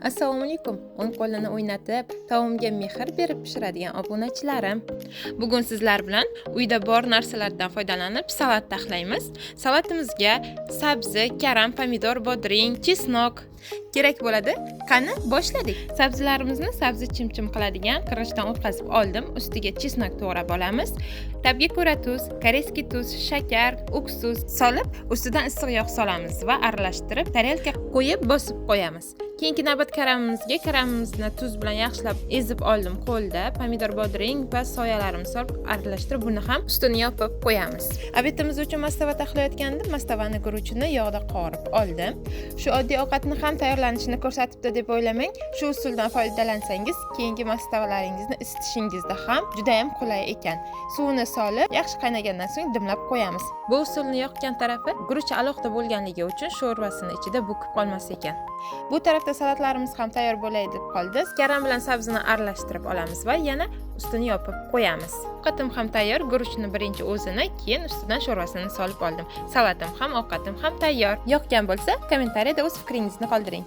Assalomu alaykum. O'ng qo'lini o'ynatib, taomga mehr berib pishiradigan obunachilarim. Bugun sizlar bilan uyda bor narsalardan foydalanib salat taxlaymiz. Salatimizga sabzi, karam, pomidor, bodring, chesnok kerak bo'ladi. Qani, boshladik. Sabzilarimizni sabzi chimchim qiladigan qirg'ichdan o'tkazib oldim. Ustiga chesnok to'g'rab olamiz. Tabga ko'ra tuz, koreyskiy tuz, shakar, uksus solib, ustidan issiq yog' solamiz va aralashtirib, tarelka qo'yib bosib qo'yamiz. Keyingi navbat karamimizni tuz bilan yaxshilab ezib oldim qo'lda. Pomidor, bodring va soyalarimizni solib aralashtirib, buni ham ustini yopib qo'yamiz. Obedimiz uchun mastava taxlayotganda mastavani guruchini yog'da qovurib oldim. Shu oddiy ovqatni ham tayyorlanishini ko'rsatibdi deb o'ylamang. Shu usuldan foydalansangiz, keyingi mastavalaringizni isitishingizda ham juda ham qulay ekan. Suvni solib, yaxshi qaynagandan so'ng dimlab qo'yamiz. Bu usulni yoqgan tarafi guruch alohida bo'lganligi uchun sho'rvasini ichida bukib qolmas ekan. Bu tarafda salatlarimiz ham tayyor bo'lay deb qoldi. Karam bilan sabzini aralashtirib olamiz va yana ustini yopib qo'yamiz. Ovqatim ham tayyor. Guruchni birinchi o'zini, keyin ustidan sho'rvasini solib oldim. Salatim ham, ovqatim ham tayyor. Yoqgan bo'lsa, kommentariyada o'z fikringizni qoldiring.